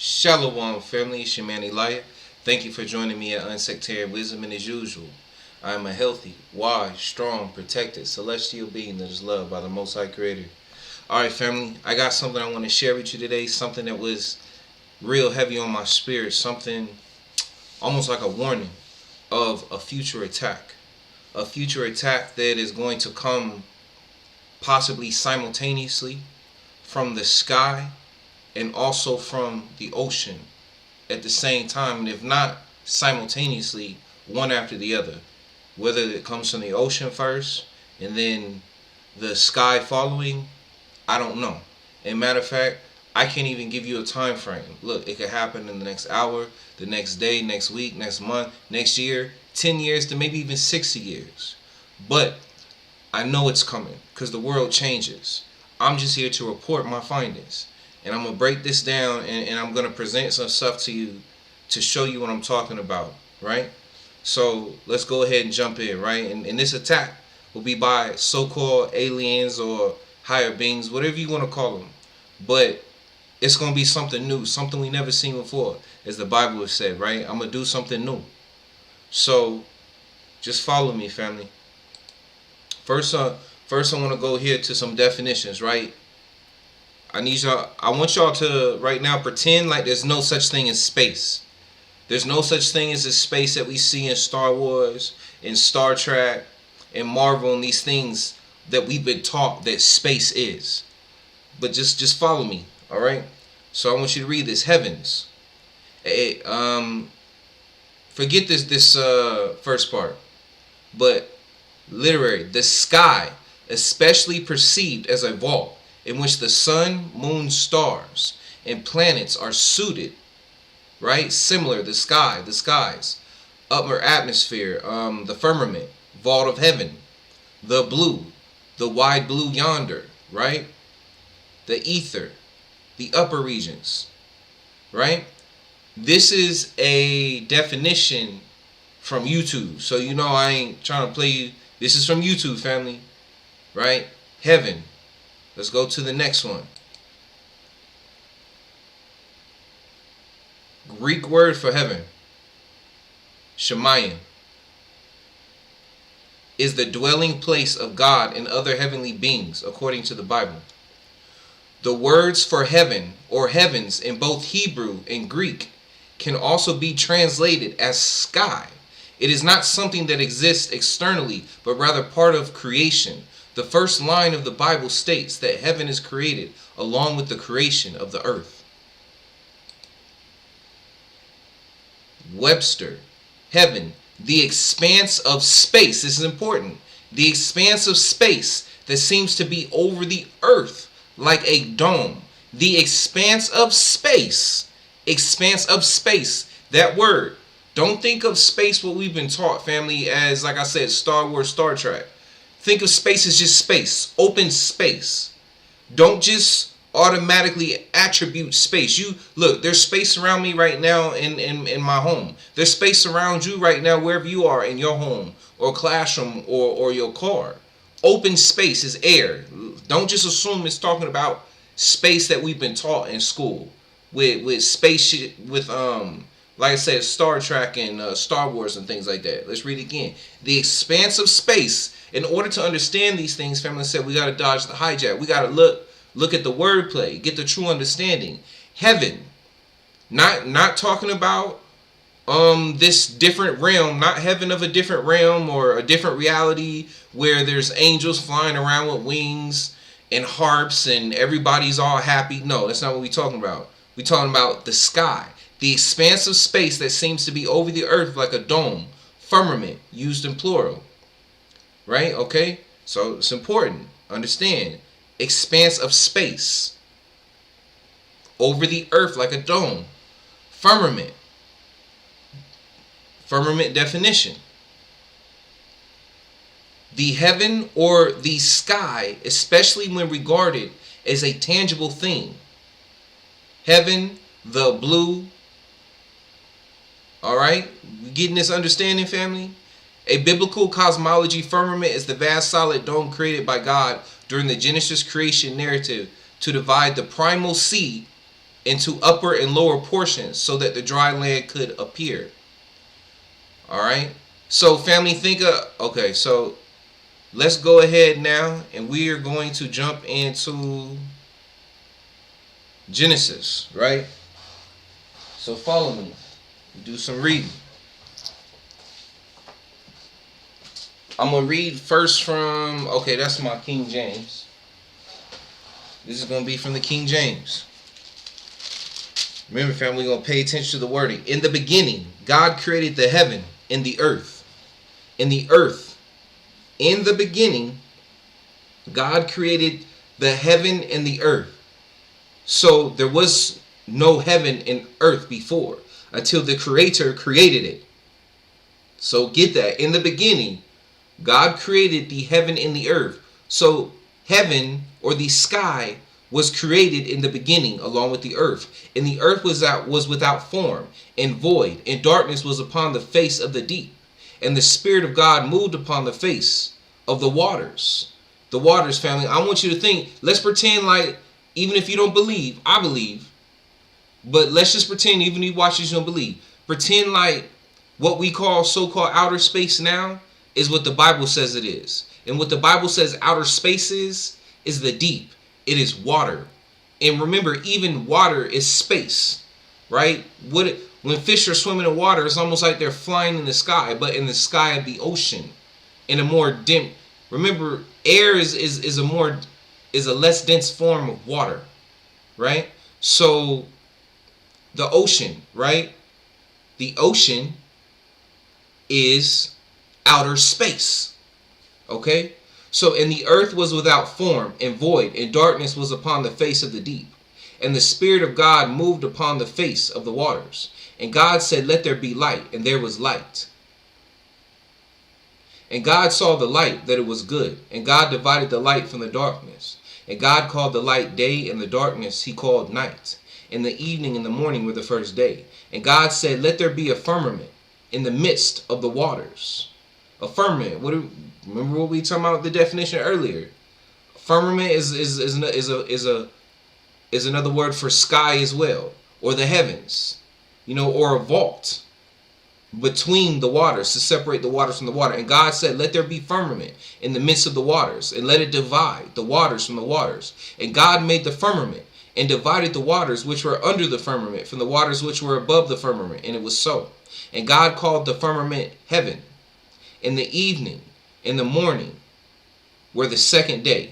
Shalom, family. It's your man Elijah. Thank you for joining me at Unsectarian Wisdom. And as usual, I am a healthy, wise, strong, protected, celestial being that is loved by the Most High Creator. Alright, family. I got something I want to share with you today. Something that was real heavy on my spirit. Something almost like a warning of a future attack. A future attack that is going to come possibly simultaneously from the sky and also from the ocean at the same time, and if not simultaneously, one after the other. Whether it comes from the ocean first and then the sky following, I don't know. And matter of fact, I can't even give you a time frame. Look, it could happen in the next hour, the next day, next week, next month, next year, 10 years to maybe even 60 years. But I know it's coming because the world changes. I'm just here to report my findings. And I'm going to break this down and I'm going to present some stuff to you to show you what I'm talking about, right? So let's go ahead and jump in, right? And this attack will be by so-called aliens or higher beings, whatever you want to call them. But it's going to be something new, something we never seen before, as the Bible has said, right? I'm going to do something new. So just follow me, family. First I want to go here to some definitions, right? I want y'all to right now pretend like there's no such thing as space. There's no such thing as the space that we see in Star Wars, in Star Trek, in Marvel, and these things that we've been taught that space is. But just follow me, all right? So I want you to read this. Heavens. Forget this first part. But literally, the sky, especially perceived as a vault, in which the sun, moon, stars, and planets are suited, right? Similar, the skies, upper atmosphere, the firmament, vault of heaven, the blue, the wide blue yonder, right? The ether, the upper regions, right? This is a definition from YouTube. So you know I ain't trying to play you. This is from YouTube, family, right? Heaven. Let's go to the next one. Greek word for heaven, Shemayim, is the dwelling place of God and other heavenly beings, according to the Bible. The words for heaven or heavens in both Hebrew and Greek can also be translated as sky. It is not something that exists externally, but rather part of creation. The first line of the Bible states that heaven is created along with the creation of the earth. Webster, heaven, the expanse of space. This is important. The expanse of space that seems to be over the earth like a dome. The expanse of space. Expanse of space. That word. Don't think of space what we've been taught, family, as, like I said, Star Wars, Star Trek. Think of space as just space, open space. Don't just automatically attribute space. You look, there's space around me right now in my home. There's space around you right now wherever you are in your home or classroom or your car. Open space is air. Don't just assume it's talking about space that we've been taught in school with space with like I said, Star Trek and Star Wars and things like that. Let's read it again. The expanse of space. In order to understand these things, family said, we got to dodge the hijack. We got to look at the wordplay, get the true understanding. Heaven, not talking about this different realm, not heaven of a different realm or a different reality where there's angels flying around with wings and harps and everybody's all happy. No, that's not what we're talking about. We're talking about the sky. The expanse of space that seems to be over the earth like a dome, firmament, used in plural. Right? Okay? So it's important. Understand. Expanse of space. Over the earth like a dome. Firmament. Firmament definition. The heaven or the sky, especially when regarded as a tangible thing. Heaven, the blue. Alright? You getting this understanding, family? A biblical cosmology firmament is the vast solid dome created by God during the Genesis creation narrative to divide the primal sea into upper and lower portions so that the dry land could appear. All right. So family, okay, so let's go ahead now and we are going to jump into Genesis, right? So follow me. Do some reading. I'm going to read first from, okay, that's my King James. This is going to be from the King James. Remember, family, we're going to pay attention to the wording. In the beginning, God created the heaven and the earth. In the earth, in the beginning, God created the heaven and the earth. So there was no heaven and earth before until the Creator created it. So get that. In the beginning, God created the heaven and the earth. So heaven, or the sky, was created in the beginning along with the earth. And the earth was without form and void, and darkness was upon the face of the deep. And the Spirit of God moved upon the face of the waters. The waters, family. I want you to think, let's pretend like, even if you don't believe, I believe. But let's just pretend, even if you watch this, you don't believe. Pretend like what we call so-called outer space now is what the Bible says it is. And what the Bible says outer space is the deep. It is water. And remember, even water is space, right? When fish are swimming in water, it's almost like they're flying in the sky, but in the sky of the ocean, in a more dim. Remember, air is a less dense form of water, right? So the ocean, right? The ocean is outer space. Okay? So, and the earth was without form and void, and darkness was upon the face of the deep. And the Spirit of God moved upon the face of the waters. And God said, let there be light, and there was light. And God saw the light, that it was good. And God divided the light from the darkness. And God called the light day, and the darkness he called night. And the evening and the morning were the first day. And God said, let there be a firmament in the midst of the waters. A firmament. Remember what we talked about the definition earlier. Firmament is another word for sky as well, or the heavens, or a vault between the waters to separate the waters from the water. And God said, let there be firmament in the midst of the waters, and let it divide the waters from the waters. And God made the firmament and divided the waters which were under the firmament from the waters which were above the firmament. And it was so. And God called the firmament heaven. In the evening, in the morning, were the second day.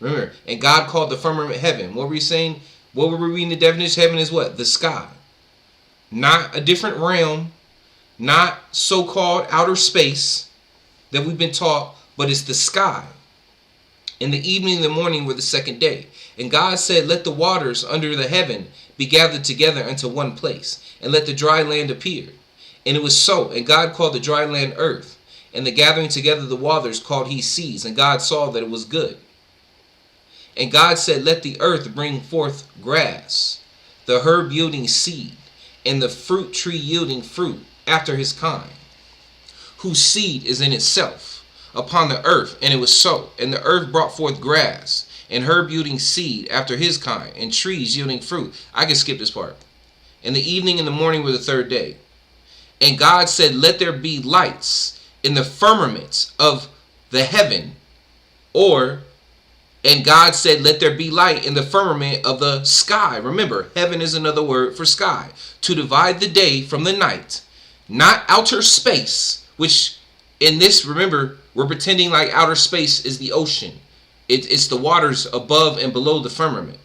Remember, and God called the firmament heaven. What were we saying? What were we reading? The definition of heaven is what? The sky. Not a different realm, not so-called outer space that we've been taught, but it's the sky. In the evening and the morning were the second day. And God said, let the waters under the heaven be gathered together unto one place, and let the dry land appear. And it was so. And God called the dry land earth, and the gathering together of the waters called he seas. And God saw that it was good. And God said, let the earth bring forth grass, the herb yielding seed, and the fruit tree yielding fruit after his kind, whose seed is in itself upon the earth. And it was so. And the earth brought forth grass, and herb yielding seed after his kind, and trees yielding fruit. I can skip this part. And the evening and the morning were the third day. And God said, let there be lights in the firmaments of the heaven, and God said, let there be light in the firmament of the sky. Remember, heaven is another word for sky. To divide the day from the night. Not outer space, which in this, remember, we're pretending like outer space is the ocean. It's the waters above and below the firmament.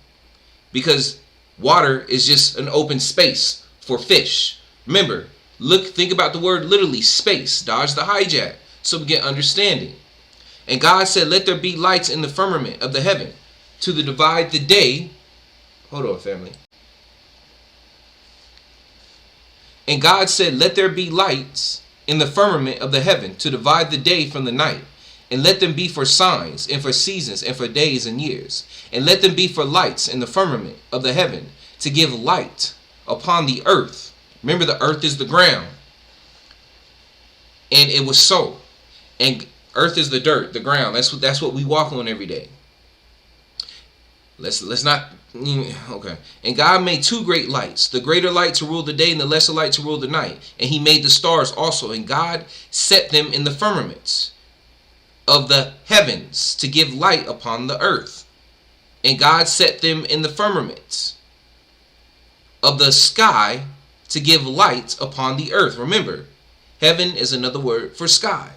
Because water is just an open space for fish. Remember, think about the word literally, space. Dodge the hijack, so we get understanding. And God said, let there be lights in the firmament of the heaven to divide the day. Hold on, family. And God said, let there be lights in the firmament of the heaven to divide the day from the night. And let them be for signs and for seasons and for days and years. And let them be for lights in the firmament of the heaven to give light upon the earth. Remember, the earth is the ground. And it was so. And earth is the dirt, the ground. That's what we walk on every day. Let's not Okay. And God made two great lights, the greater light to rule the day and the lesser light to rule the night. And he made the stars also. And God set them in the firmaments of the heavens to give light upon the earth. And God set them in the firmaments of the sky to give light upon the earth. Remember, heaven is another word for sky.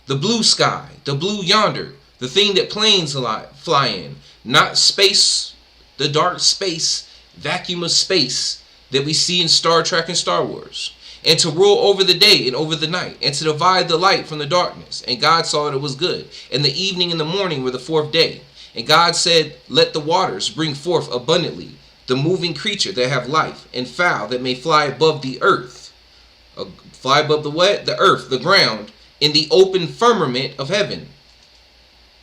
The blue sky, the blue yonder, the thing that planes fly in, not space, the dark space, vacuum of space that we see in Star Trek and Star Wars. And to rule over the day and over the night, and to divide the light from the darkness. And God saw that it was good. And the evening and the morning were the fourth day. And God said, let the waters bring forth abundantly the moving creature that have life, and fowl that may fly above the earth. Fly above the what? The earth, the ground, in the open firmament of heaven,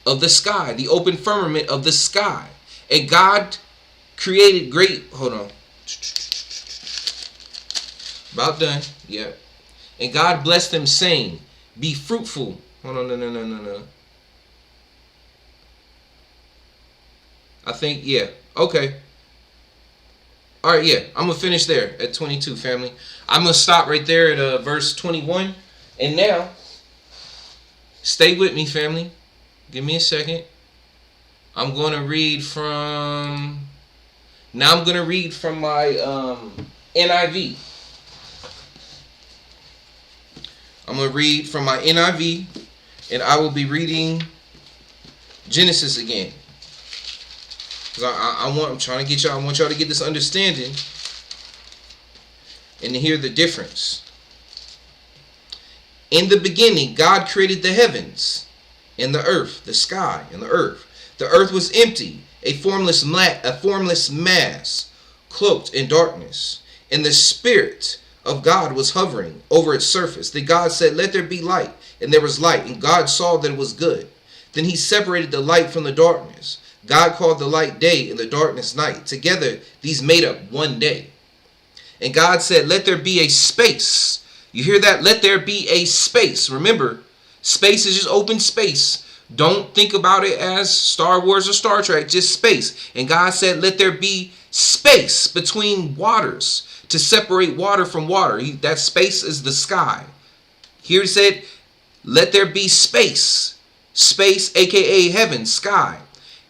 of the sky, the open firmament of the sky. And God created great, hold on. About done. Yeah. And God blessed them, saying, be fruitful. Hold on, no. I think, yeah. Okay. All right, yeah. I'm going to finish there at 22, family. I'm going to stop right there at verse 21. And now, stay with me, family. Give me a second. I'm going to read from... Now I'm going to read from my NIV. I'm going to read from my NIV, and I will be reading Genesis again. Because I want y'all to get this understanding and to hear the difference. In the beginning, God created the heavens and the earth, the sky and the earth. The earth was empty, a formless mass, cloaked in darkness. And the Spirit of God was hovering over its surface. Then God said, let there be light. And there was light. And God saw that it was good. Then he separated the light from the darkness. God called the light day and the darkness night. Together, these made up one day. And God said, let there be a space. You hear that? Let there be a space. Remember, space is just open space. Don't think about it as Star Wars or Star Trek, just space. And God said, let there be space between waters to separate water from water. That space is the sky. Here he said, let there be space. Space, aka heaven, sky.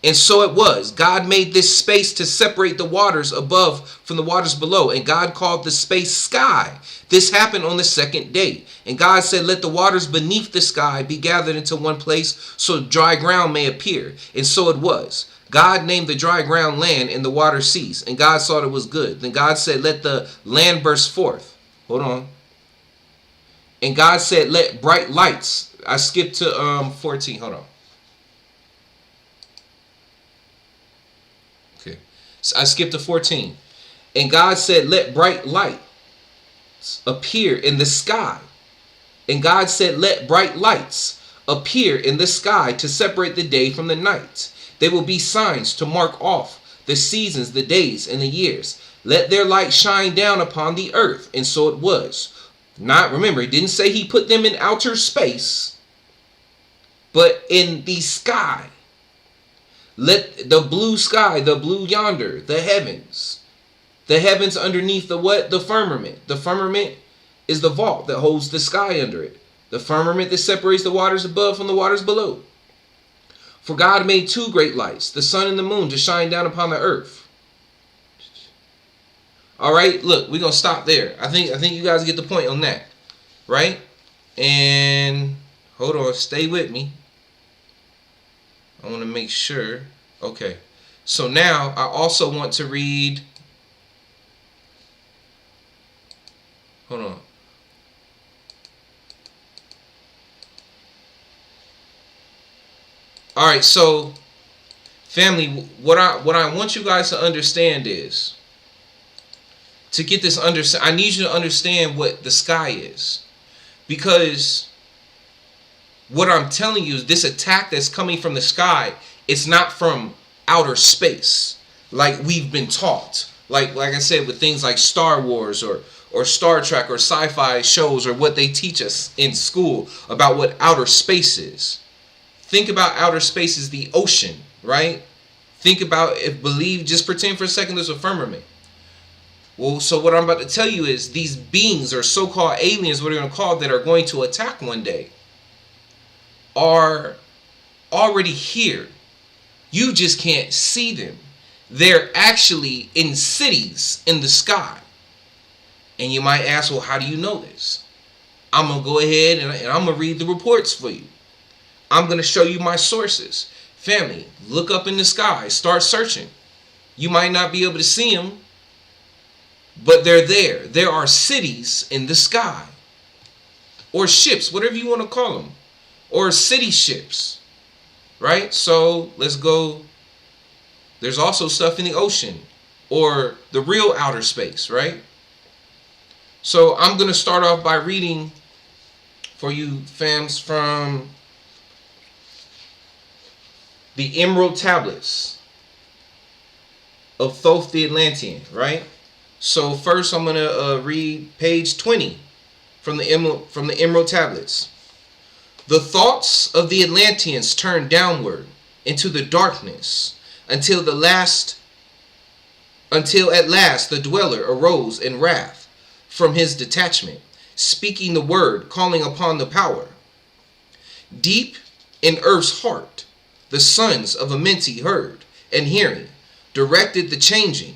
And so it was. God made this space to separate the waters above from the waters below. And God called the space sky. This happened on the second day. And God said, let the waters beneath the sky be gathered into one place so dry ground may appear. And so it was. God named the dry ground land and the water seas. And God saw that it was good. Then God said, let the land burst forth. Hold on. And God said, let bright lights. I skipped to 14. Hold on. Okay. So I skipped to 14. And God said, let bright lights appear in the sky. And God said, let bright lights appear in the sky to separate the day from the night. They will be signs to mark off the seasons, the days, and the years. Let their light shine down upon the earth. And so it was. Not, remember, it didn't say he put them in outer space, but in the sky. Let the blue sky, the blue yonder, the heavens underneath the what? The firmament. The firmament is the vault that holds the sky under it. The firmament that separates the waters above from the waters below. For God made two great lights, the sun and the moon, to shine down upon the earth. All right, look, we're going to stop there. I think you guys get the point on that, right? And hold on, stay with me. I want to make sure. Okay, so now I also want to read. Hold on. All right, so family, what I want you guys to understand is, to get this I need you to understand what the sky is, because what I'm telling you is this attack that's coming from the sky, it's not from outer space like we've been taught. Like I said, with things like Star Wars or Star Trek or sci-fi shows, or what they teach us in school about what outer space is. Think about outer space as the ocean, right? Think about, if believe, just pretend for a second there's a firmament. Well, so what I'm about to tell you is these beings, or so-called aliens, what they're going to call, that are going to attack one day, are already here. You just can't see them. They're actually in cities in the sky. And you might ask, well, how do you know this? I'm going to go ahead and I'm going to read the reports for you. I'm going to show you my sources. Family, look up in the sky. Start searching. You might not be able to see them, but they're there. There are cities in the sky. Or ships, whatever you want to call them. Or city ships. Right? So let's go. There's also stuff in the ocean. Or the real outer space, right? So I'm going to start off by reading for you fams from the Emerald Tablets of Thoth the Atlantean, right? So first I'm going to read page 20 from the Emerald Tablets. The thoughts of the Atlanteans turned downward into the darkness until at last the dweller arose in wrath from his detachment, speaking the word, calling upon the power. Deep in earth's heart, the sons of Amenti heard, and hearing, directed the changing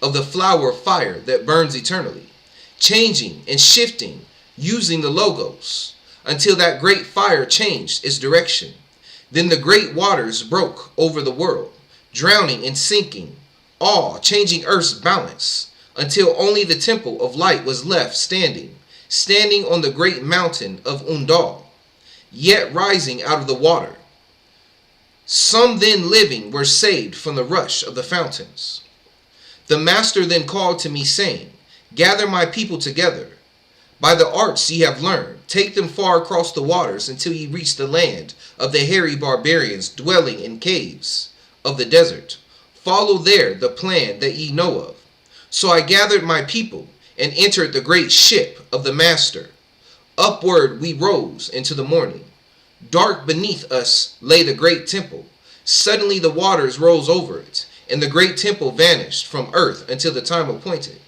of the flower of fire that burns eternally, changing and shifting, using the logos, until that great fire changed its direction. Then the great waters broke over the world, drowning and sinking, all changing earth's balance, until only the temple of light was left standing on the great mountain of Undal, yet rising out of the water. Some then living were saved from the rush of the fountains. The master then called to me, saying, gather my people together. By the arts ye have learned, take them far across the waters until ye reach the land of the hairy barbarians dwelling in caves of the desert. Follow there the plan that ye know of. So I gathered my people and entered the great ship of the master. Upward we rose into the morning. Dark beneath us lay the great temple. Suddenly the waters rose over it, and the great temple vanished from earth until the time appointed.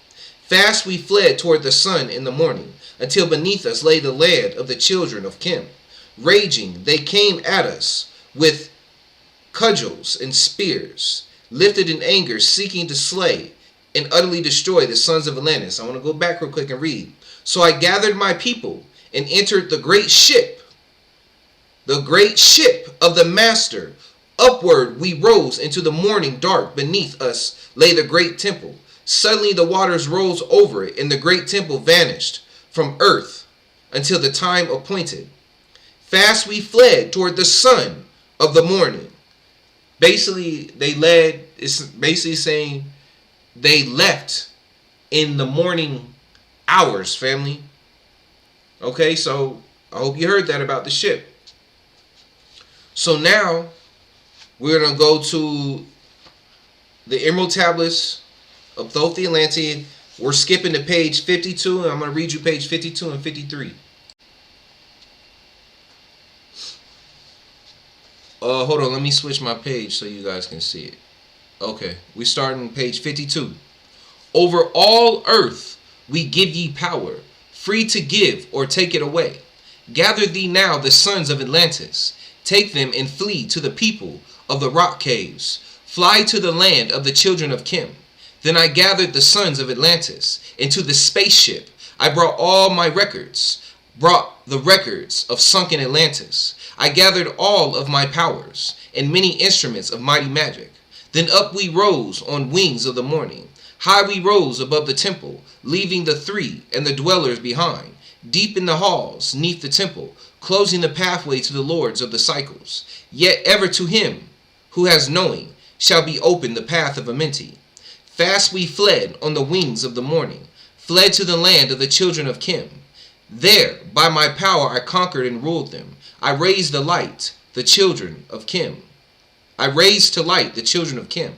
Fast we fled toward the sun in the morning, until beneath us lay the land of the children of Kim. Raging, they came at us with cudgels and spears, lifted in anger, seeking to slay and utterly destroy the sons of Atlantis. I want to go back real quick and read. So I gathered my people and entered the great ship of the master. Upward we rose into the morning dark. Beneath us lay the great temple. Suddenly the waters rose over it, and the great temple vanished from earth until the time appointed. Fast we fled toward the sun of the morning. Basically, it's basically saying they left in the morning hours, family. Okay, so I hope you heard that about the ship. So now we're going to go to the Emerald Tablets of Thoth the Atlantean. We're skipping to page 52, and I'm going to read you page 52 and 53. Hold on, let me switch my page so you guys can see it. Okay, we start on page 52. Over all earth we give ye power, free to give or take it away. Gather thee now the sons of Atlantis, take them and flee to the people of the rock caves. Fly to the land of the children of Kim. Then I gathered the sons of Atlantis into the spaceship. I brought all my records, brought the records of sunken Atlantis. I gathered all of my powers and many instruments of mighty magic. Then up we rose on wings of the morning. High we rose above the temple, leaving the three and the dwellers behind. Deep in the halls, neath the temple, closing the pathway to the lords of the cycles. Yet ever to him who has knowing shall be open the path of Amenti. Fast we fled on the wings of the morning, fled to the land of the children of Kim. There, by my power, I conquered and ruled them. I raised the light, the children of Kim. I raised to light the children of Kim.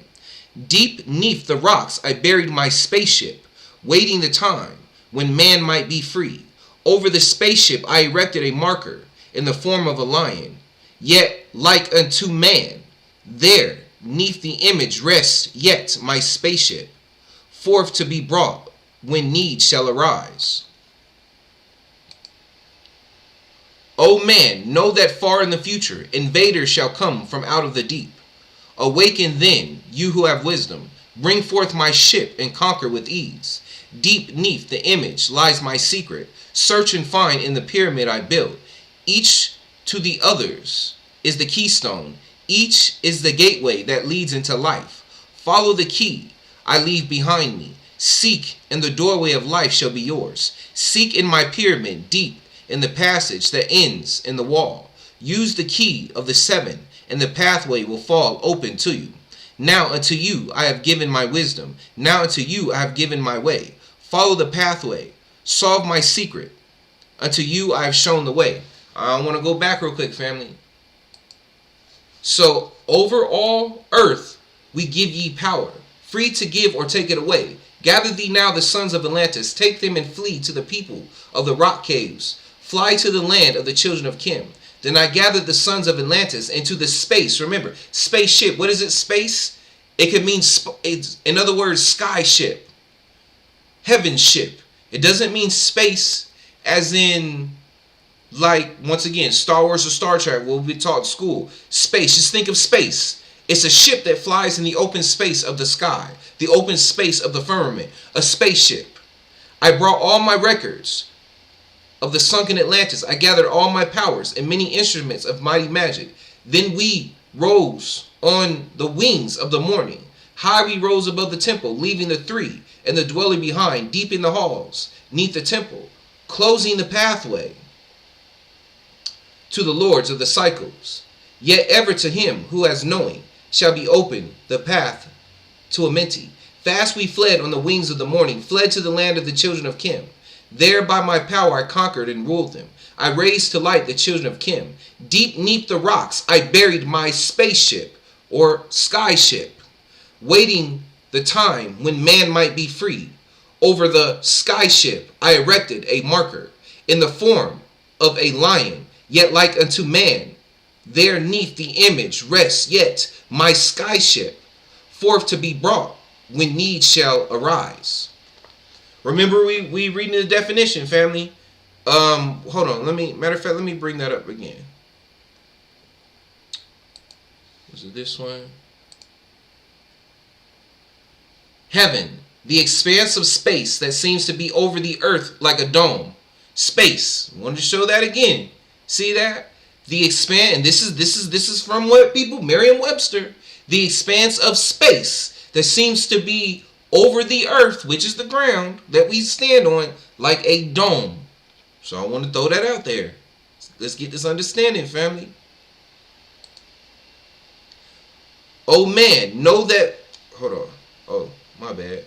Deep neath the rocks I buried my spaceship, waiting the time when man might be free. Over the spaceship I erected a marker in the form of a lion. Yet like unto man, there neath the image rests yet my spaceship, forth to be brought when need shall arise. O man, know that far in the future invaders shall come from out of the deep. Awaken then, you who have wisdom, bring forth my ship and conquer with ease. Deep neath the image lies my secret, search and find in the pyramid I built. Each to the others is the keystone, each is the gateway that leads into life. Follow the key I leave behind me. Seek, and the doorway of life shall be yours. Seek in my pyramid deep in the passage that ends in the wall. Use the key of the 7, and the pathway will fall open to you. Now unto you I have given my wisdom. Now unto you I have given my way. Follow the pathway. Solve my secret. Unto you I have shown the way. I want to go back real quick, family. So, over all earth we give ye power, free to give or take it away. Gather thee now the sons of Atlantis, take them and flee to the people of the rock caves. Fly to the land of the children of Kim. Then I gathered the sons of Atlantis into the space. Remember, spaceship. What is it, space? It could mean, in other words, sky ship, heaven ship. It doesn't mean space as in, like, once again, Star Wars or Star Trek, what we taught in school. Space, just think of space. It's a ship that flies in the open space of the sky, the open space of the firmament, a spaceship. I brought all my records of the sunken Atlantis. I gathered all my powers and many instruments of mighty magic. Then we rose on the wings of the morning. High we rose above the temple, leaving the 3 and the dwelling behind, deep in the halls, neath the temple, closing the pathway to the lords of the cycles. Yet ever to him who has knowing shall be open the path to Amenti. Fast we fled on the wings of the morning, fled to the land of the children of Kim. There by my power I conquered and ruled them. I raised to light the children of Kim. Deep neath the rocks I buried my spaceship or skyship, waiting the time when man might be free. Over the skyship I erected a marker in the form of a lion, yet like unto man. There neath the image rests yet my skyship, forth to be brought when need shall arise. Remember, we reading the definition, family. Hold on. Matter of fact, let me bring that up again. Was it this one? Heaven, the expanse of space that seems to be over the earth like a dome. Space. I wanted to show that again. See that? The expanse, and this is from what people, Merriam-Webster. The expanse of space that seems to be over the earth, which is the ground that we stand on, like a dome. So I want to throw that out there. Let's get this understanding, family. Oh man, know that. Hold on. Oh, my bad.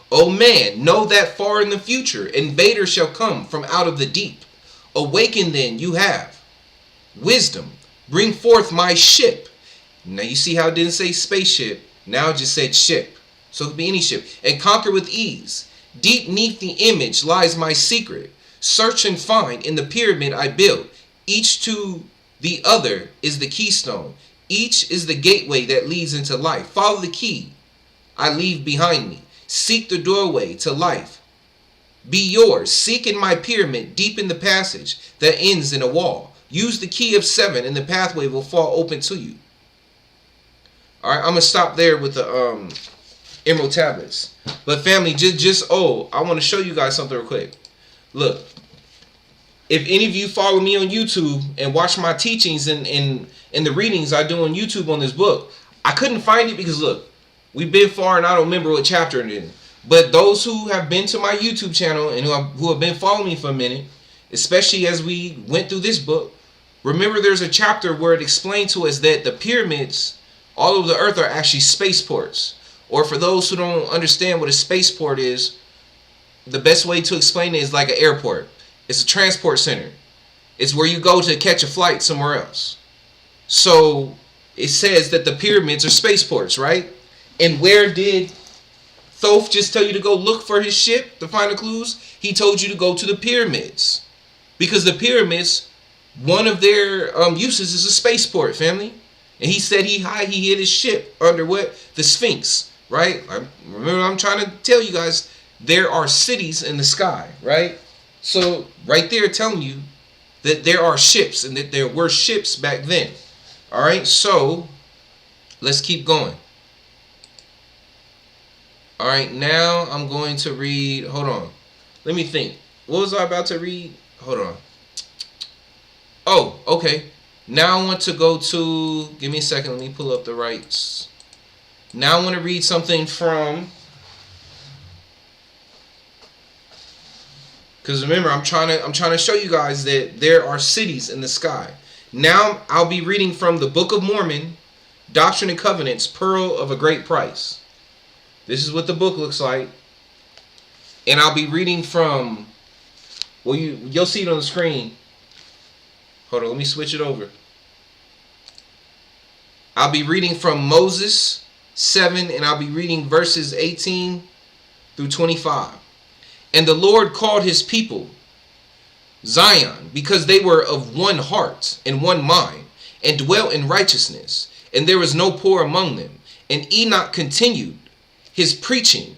Oh man, know that far in the future invaders shall come from out of the deep. Awaken then, you have wisdom. Bring forth my ship. Now you see how it didn't say spaceship. Now it just said ship. So it could be any ship. And conquer with ease. Deep neath the image lies my secret. Search and find in the pyramid I built. Each to the other is the keystone. Each is the gateway that leads into life. Follow the key I leave behind me. Seek the doorway to life. Be yours. Seek in my pyramid deep in the passage that ends in a wall. Use the key of 7 and the pathway will fall open to you. Alright, I'm going to stop there with the emerald tablets. But family, I want to show you guys something real quick. Look, if any of you follow me on YouTube and watch my teachings and the readings I do on YouTube on this book, I couldn't find it because look, we've been far and I don't remember what chapter it is. But those who have been to my YouTube channel and who have been following me for a minute, especially as we went through this book, remember there's a chapter where it explained to us that the pyramids all over the earth are actually spaceports. Or for those who don't understand what a spaceport is, the best way to explain it is like an airport. It's a transport center. It's where you go to catch a flight somewhere else. So it says that the pyramids are spaceports, right? And where did Thoth just tell you to go look for his ship to find the clues? He told you to go to the pyramids. Because the pyramids one of their uses is a spaceport, family. And he said he hid his ship under what? The Sphinx, right? Remember, I'm trying to tell you guys, there are cities in the sky, right? So right there telling you that there are ships and that there were ships back then. All right, so let's keep going. All right, now I'm going to read. Hold on. Let me think. What was I about to read? Hold on. Oh, okay. Now I want to go to. Give me a second. Let me pull up the rights. Now I want to read something from. Because remember, I'm trying to show you guys that there are cities in the sky. Now I'll be reading from the Book of Mormon, Doctrine and Covenants, Pearl of a Great Price. This is what the book looks like. And I'll be reading from, well, you'll see it on the screen. Hold on, let me switch it over. I'll be reading from Moses 7, and I'll be reading verses 18 through 25. And the Lord called his people Zion, because they were of one heart and one mind, and dwelt in righteousness, and there was no poor among them. And Enoch continued his preaching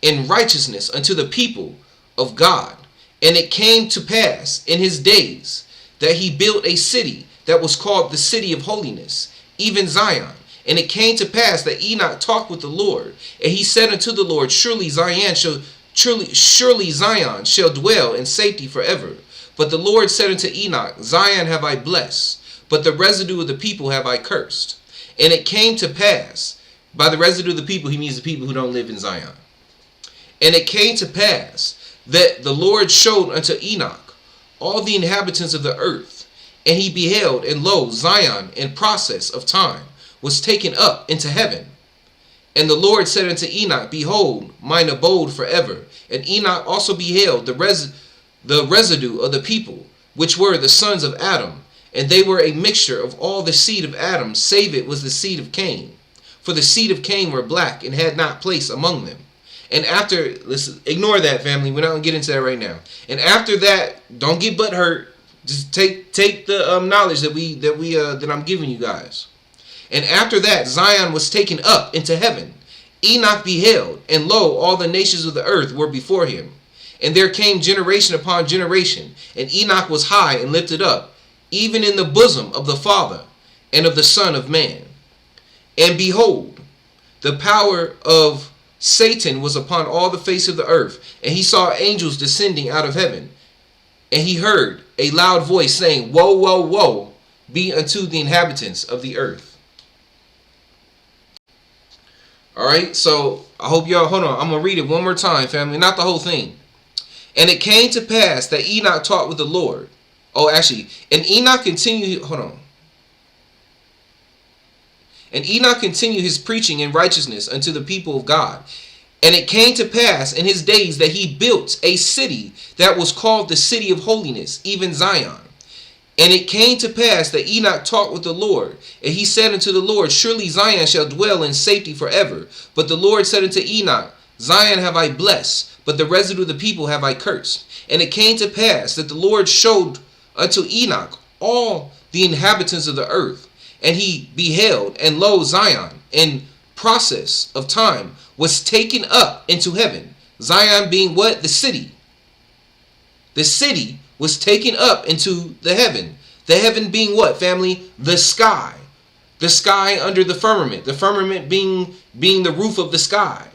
in righteousness unto the people of God. And it came to pass in his days that he built a city that was called the city of holiness, even Zion. And it came to pass that Enoch talked with the Lord, and he said unto the Lord, surely Zion shall dwell in safety forever. But the Lord said unto Enoch, Zion have I blessed, but the residue of the people have I cursed. And it came to pass, by the residue of the people, he means the people who don't live in Zion. And it came to pass that the Lord showed unto Enoch all the inhabitants of the earth. And he beheld, and lo, Zion in process of time was taken up into heaven. And the Lord said unto Enoch, behold, mine abode forever. And Enoch also beheld the residue of the people, which were the sons of Adam. And they were a mixture of all the seed of Adam, save it was the seed of Cain. For the seed of Cain were black, and had not place among them. And after, listen, ignore that, family. We're not going to get into that right now. And after that, don't get butt hurt. Just take the knowledge that I'm giving you guys. And after that, Zion was taken up into heaven. Enoch beheld, and lo, all the nations of the earth were before him. And there came generation upon generation, and Enoch was high and lifted up, even in the bosom of the Father and of the Son of Man. And behold, the power of Satan was upon all the face of the earth, and he saw angels descending out of heaven. And he heard a loud voice saying, woe, woe, woe be unto the inhabitants of the earth. All right, so I hope y'all, hold on, I'm going to read it one more time, family, not the whole thing. And it came to pass that Enoch talked with the Lord. Oh, actually, and Enoch continued, hold on. And Enoch continued his preaching in righteousness unto the people of God. And it came to pass in his days that he built a city that was called the city of holiness, even Zion. And it came to pass that Enoch talked with the Lord, and he said unto the Lord, surely Zion shall dwell in safety forever. But the Lord said unto Enoch, Zion have I blessed, but the residue of the people have I cursed. And it came to pass that the Lord showed unto Enoch all the inhabitants of the earth. And he beheld, and lo, Zion, in process of time, was taken up into heaven. Zion being what? The city. The city was taken up into the heaven. The heaven being what, family? The sky. The sky under the firmament. The firmament being the roof of the sky.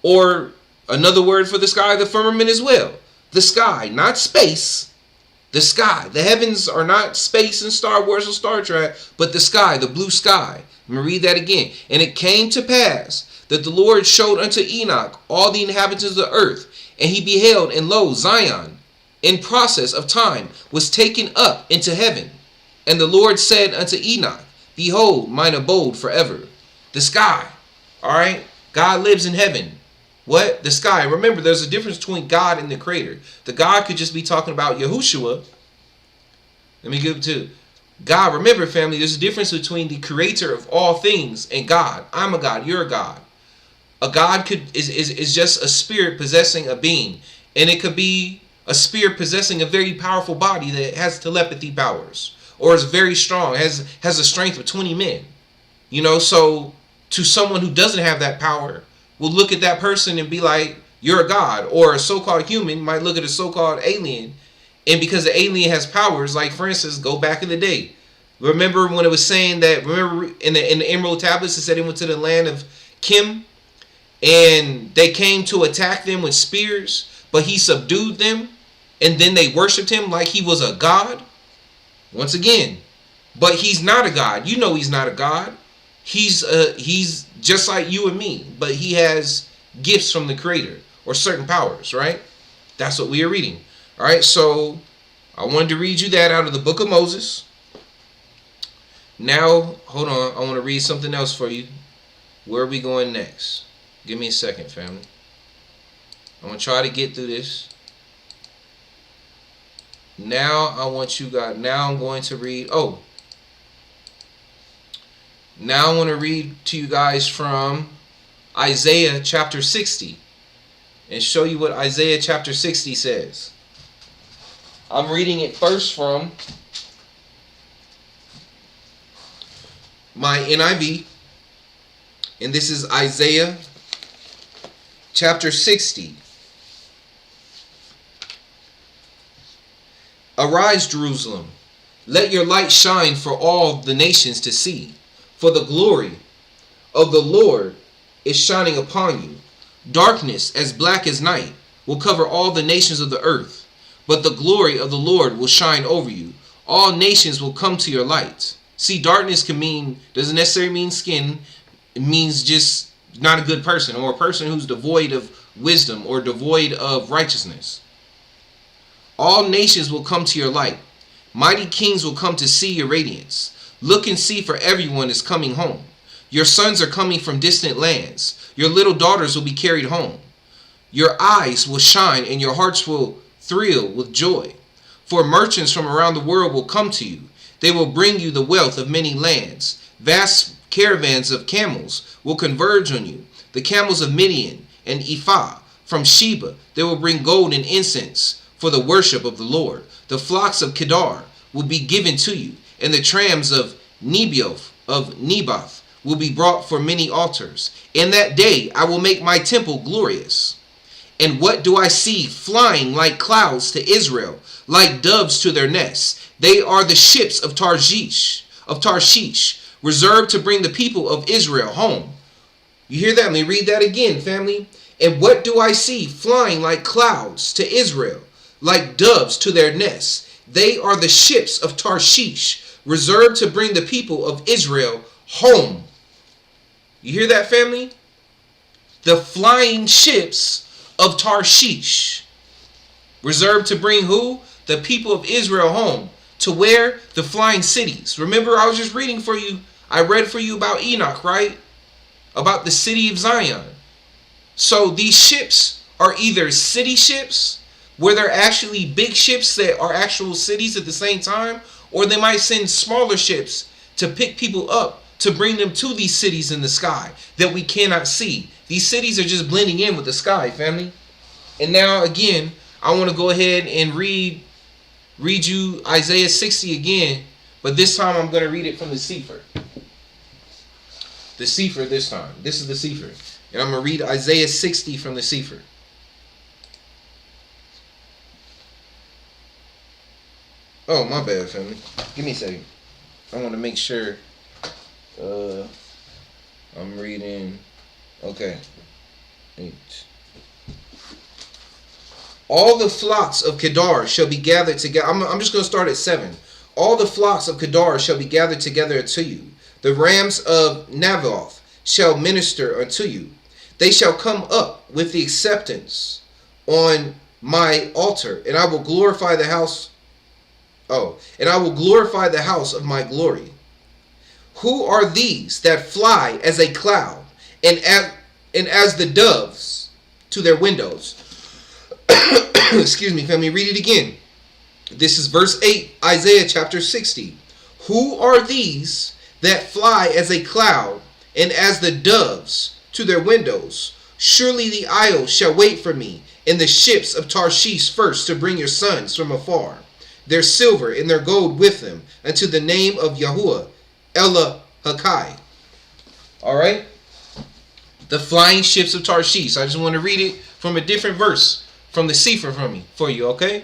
Or another word for the sky, the firmament as well. The sky, not space. The sky. The heavens are not space in Star Wars or Star Trek, but the sky, the blue sky. Let me read that again. And it came to pass that the Lord showed unto Enoch all the inhabitants of the earth. And he beheld, and lo, Zion, in process of time, was taken up into heaven. And the Lord said unto Enoch, behold, mine abode forever. The sky. All right. God lives in heaven. What? The sky. Remember, there's a difference between God and the creator. The God could just be talking about Yahushua. Let me give it to God. Remember, family, there's a difference between the creator of all things and God. I'm a God. You're a God. A God is just a spirit possessing a being. And it could be a spirit possessing a very powerful body that has telepathy powers, or is very strong, has a strength of 20 men. So to someone who doesn't have that power, will look at that person and be like, you're a god. Or a so-called human might look at a so-called alien, and because the alien has powers, like for instance, go back in the day. Remember when it was saying that, remember in the Emerald Tablets, it said it went to the land of Kim, and they came to attack them with spears, but he subdued them, and then they worshipped him like he was a god. Once again, but he's not a god. He's not a god. He's just like you and me, but he has gifts from the Creator or certain powers, right? That's what we are reading. All right, so I wanted to read you that out of the book of Moses. Now, hold on. I want to read something else for you. Where are we going next? Give me a second, family. I'm going to try to get through this. Now, I want you guys. Now, I'm going to read. Now, I want to read to you guys from Isaiah chapter 60 and show you what Isaiah chapter 60 says. I'm reading it first from my NIV, and this is Isaiah chapter 60. Arise, Jerusalem, let your light shine for all the nations to see, for the glory of the Lord is shining upon you. Darkness as black as night will cover all the nations of the earth, but the glory of the Lord will shine over you. All nations will come to your light. See, darkness doesn't necessarily mean skin. It means just not a good person, or a person who's devoid of wisdom or devoid of righteousness. All nations will come to your light. Mighty kings will come to see your radiance. Look and see, for everyone is coming home. Your sons are coming from distant lands. Your little daughters will be carried home. Your eyes will shine and your hearts will thrill with joy. For merchants from around the world will come to you. They will bring you the wealth of many lands. Vast caravans of camels will converge on you. The camels of Midian and Ephah. From Sheba they will bring gold and incense for the worship of the Lord. The flocks of Kedar will be given to you, and the trams of Nebath will be brought for many altars. In that day I will make my temple glorious. And what do I see flying like clouds to Israel, like doves to their nests? They are the ships of Tarshish, reserved to bring the people of Israel home. You hear that? Let me read that again, family. And what do I see flying like clouds to Israel, like doves to their nests? They are the ships of Tarshish, reserved to bring the people of Israel home. You hear that, family? The flying ships of Tarshish, reserved to bring who? The people of Israel home. To where? The flying cities. Remember, I was just reading for you. I read for you about Enoch, right? About the city of Zion. So these ships are either city ships, where they're actually big ships that are actual cities at the same time, or they might send smaller ships to pick people up to bring them to these cities in the sky that we cannot see. These cities are just blending in with the sky, family. And now again, I want to go ahead and read you Isaiah 60 again, but this time I'm going to read it from the Sefer. The Sefer this time. This is the Sefer. And I'm going to read Isaiah 60 from the Sefer. Oh, my bad, family. Give me a second. I want to make sure I'm reading. Okay. 8. All the flocks of Kedar shall be gathered together. I'm just going to start at 7. All the flocks of Kedar shall be gathered together unto you. The rams of Navoth shall minister unto you. They shall come up with the acceptance on my altar, and I will glorify the house. And I will glorify the house of my glory. Who are these that fly as a cloud, and as the doves to their windows? Excuse me, family, read it again. This is verse 8, Isaiah chapter 60. Who are these that fly as a cloud, and as the doves to their windows? Surely the isles shall wait for me, and the ships of Tarshish first to bring your sons from afar, their silver and their gold with them, unto the name of Yahuwah, Hakai. Alright? The flying ships of Tarshish. I just want to read it from a different verse from the Sefer for you, okay?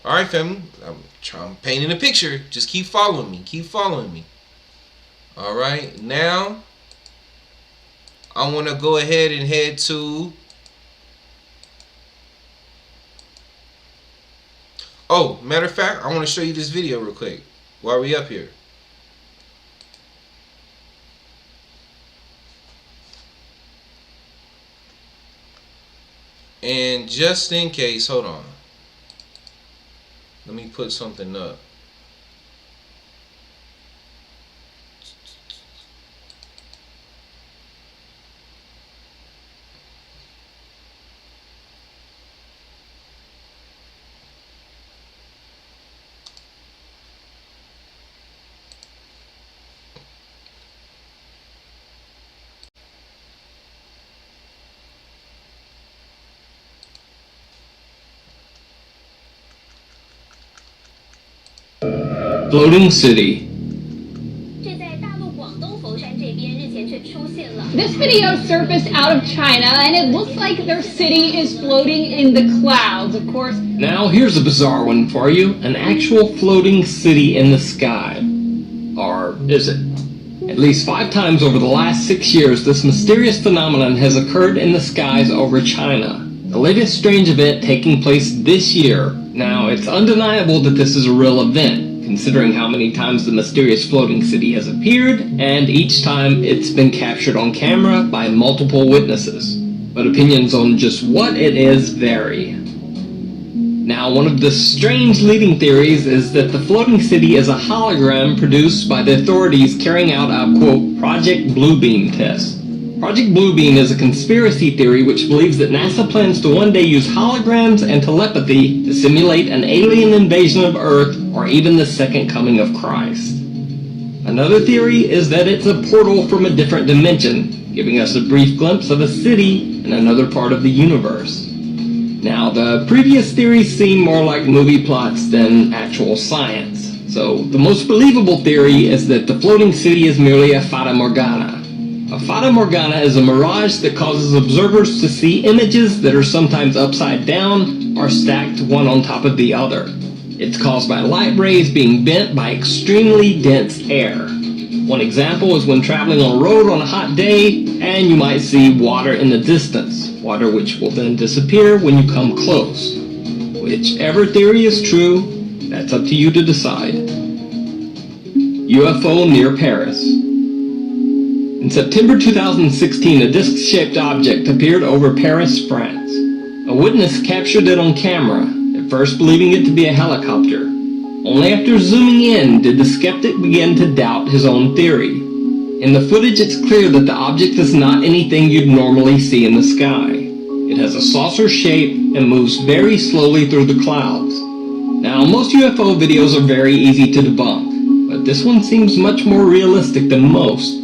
Alright, family. I'm painting a picture. Just keep following me. Keep following me. Alright, now I want to go ahead and head to... Oh, matter of fact, I want to show you this video real quick while we up here. And just in case, hold on. Let me put something up. Floating City. This video surfaced out of China, and it looks like their city is floating in the clouds, of course. Now here's a bizarre one for you. An actual floating city in the sky. Or is it? At least 5 times over the last 6 years, this mysterious phenomenon has occurred in the skies over China. The latest strange event taking place this year. Now, it's undeniable that this is a real event, considering how many times the mysterious floating city has appeared, and each time it's been captured on camera by multiple witnesses. But opinions on just what it is vary. Now, one of the strange leading theories is that the floating city is a hologram produced by the authorities carrying out a, quote, Project Bluebeam test. Project Bluebeam is a conspiracy theory which believes that NASA plans to one day use holograms and telepathy to simulate an alien invasion of Earth or even the second coming of Christ. Another theory is that it's a portal from a different dimension, giving us a brief glimpse of a city in another part of the universe. Now, the previous theories seem more like movie plots than actual science. So, the most believable theory is that the floating city is merely a fata morgana. A fata morgana is a mirage that causes observers to see images that are sometimes upside down or stacked one on top of the other. It's caused by light rays being bent by extremely dense air. One example is when traveling on a road on a hot day and you might see water in the distance, water which will then disappear when you come close. Whichever theory is true, that's up to you to decide. UFO near Paris. In September 2016, a disc-shaped object appeared over Paris, France. A witness captured it on camera, at first believing it to be a helicopter. Only after zooming in did the skeptic begin to doubt his own theory. In the footage, it's clear that the object is not anything you'd normally see in the sky. It has a saucer shape and moves very slowly through the clouds. Now, most UFO videos are very easy to debunk, but this one seems much more realistic than most.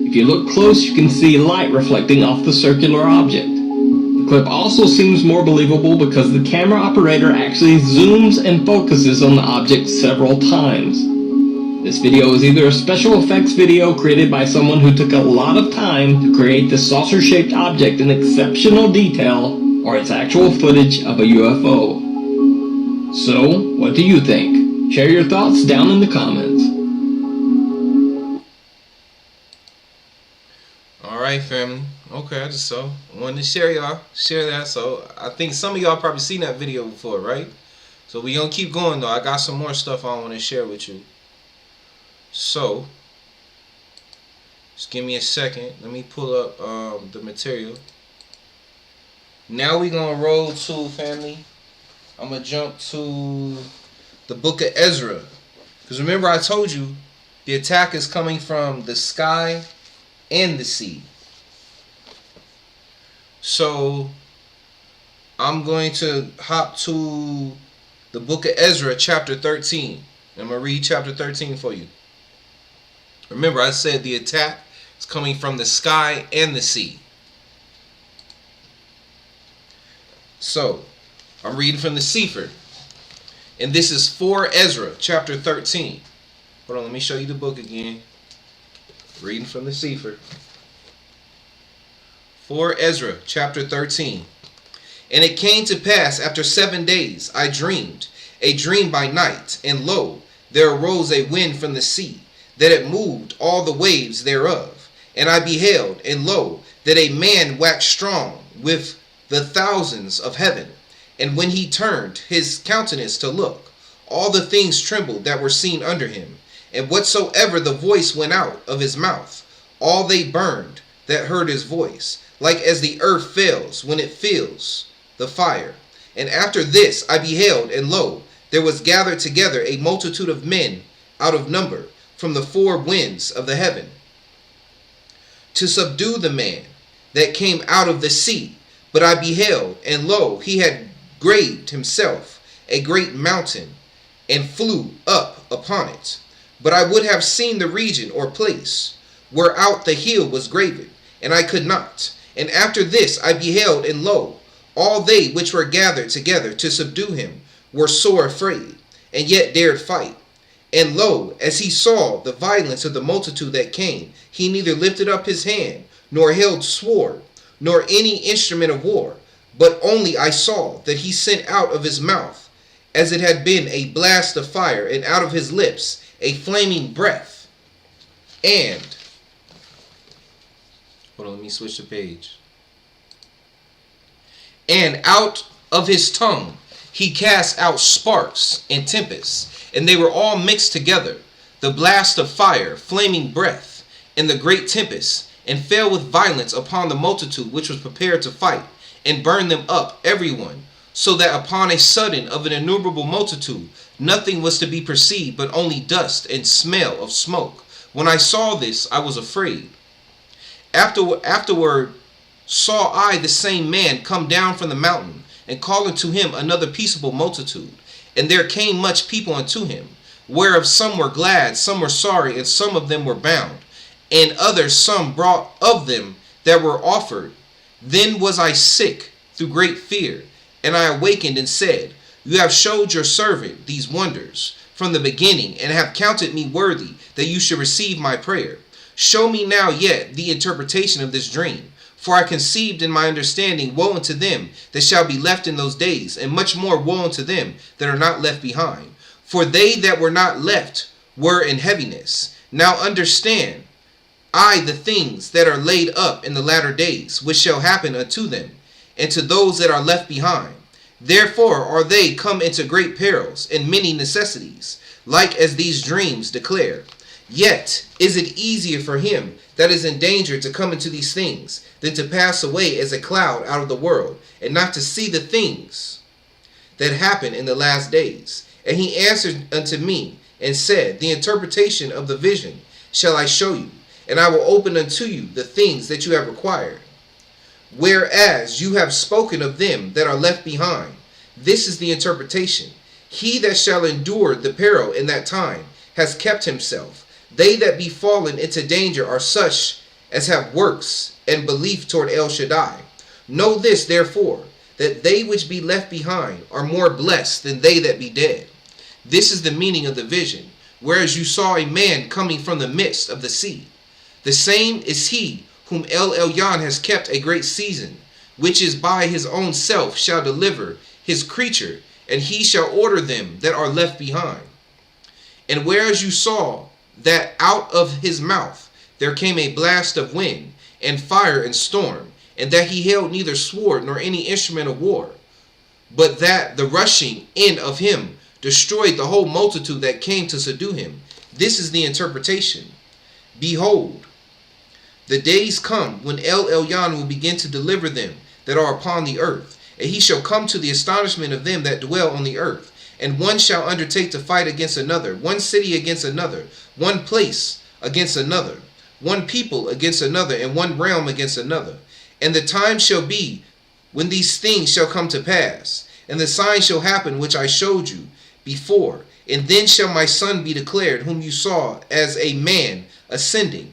If you look close, you can see light reflecting off the circular object. The clip also seems more believable because the camera operator actually zooms and focuses on the object several times. This video is either a special effects video created by someone who took a lot of time to create this saucer-shaped object in exceptional detail, or it's actual footage of a UFO. So, what do you think? Share your thoughts down in the comments. Alright, family. Okay, I just wanted to share that. So I think some of y'all probably seen that video before, right? So we gonna keep going though. I got some more stuff I want to share with you. So just give me a second. Let me pull up the material. Now we gonna roll to, family. I'm gonna jump to the book of Ezra. Because remember I told you the attack is coming from the sky and the sea. So I'm going to hop to the book of Ezra, chapter 13. I'm going to read chapter 13 for you. Remember, I said the attack is coming from the sky and the sea. So, I'm reading from the Sefer. And this is 4 Ezra, chapter 13. Hold on, let me show you the book again. Reading from the Sefer. 4 Ezra, chapter 13. And it came to pass after 7 days, I dreamed a dream by night, and lo, there arose a wind from the sea, that it moved all the waves thereof. And I beheld, and lo, that a man waxed strong with the thousands of heaven. And when he turned his countenance to look, all the things trembled that were seen under him. And whatsoever the voice went out of his mouth, all they burned that heard his voice, like as the earth fails when it feels the fire. And after this I beheld, and lo, there was gathered together a multitude of men out of number from the four winds of the heaven, to subdue the man that came out of the sea. But I beheld, and lo, he had graved himself a great mountain, and flew up upon it. But I would have seen the region or place whereout the heel was graven, and I could not. And after this I beheld, and lo, all they which were gathered together to subdue him were sore afraid, and yet dared fight. And lo, as he saw the violence of the multitude that came, he neither lifted up his hand, nor held sword, nor any instrument of war, but only I saw that he sent out of his mouth, as it had been a blast of fire, and out of his lips a flaming breath. And, hold on, let me switch the page. And out of his tongue he cast out sparks and tempests, and they were all mixed together, the blast of fire, flaming breath, and the great tempest, and fell with violence upon the multitude which was prepared to fight, and burned them up, every one, so that upon a sudden of an innumerable multitude nothing was to be perceived but only dust and smell of smoke. When I saw this, I was afraid. Afterward saw I the same man come down from the mountain, and call unto him another peaceable multitude. And there came much people unto him, whereof some were glad, some were sorry, and some of them were bound, and others some brought of them that were offered. Then was I sick through great fear, and I awakened and said, You have showed your servant these wonders from the beginning, and have counted me worthy that you should receive my prayer. Show me now yet the interpretation of this dream. For I conceived in my understanding, woe unto them that shall be left in those days, and much more woe unto them that are not left behind. For they that were not left were in heaviness. Now understand I the things that are laid up in the latter days, which shall happen unto them, and to those that are left behind. Therefore are they come into great perils and many necessities, like as these dreams declare. Yet is it easier for him that is in danger to come into these things, than to pass away as a cloud out of the world, and not to see the things that happen in the last days. And he answered unto me, and said, The interpretation of the vision shall I show you, and I will open unto you the things that you have required. Whereas you have spoken of them that are left behind, this is the interpretation. He that shall endure the peril in that time has kept himself. They that be fallen into danger are such as have works and belief toward El Shaddai. Know this, therefore, that they which be left behind are more blessed than they that be dead. This is the meaning of the vision. Whereas you saw a man coming from the midst of the sea, the same is he whom El Elyon has kept a great season, which is by his own self shall deliver his creature, and he shall order them that are left behind. And whereas you saw that out of his mouth there came a blast of wind, and fire and storm, and that he held neither sword nor any instrument of war, but that the rushing in of him destroyed the whole multitude that came to subdue him. This is the interpretation. Behold, the days come when El Elyon will begin to deliver them that are upon the earth, and he shall come to the astonishment of them that dwell on the earth. And one shall undertake to fight against another, one city against another, one place against another, one people against another, and one realm against another. And the time shall be when these things shall come to pass, and the sign shall happen which I showed you before. And then shall my son be declared, whom you saw as a man ascending.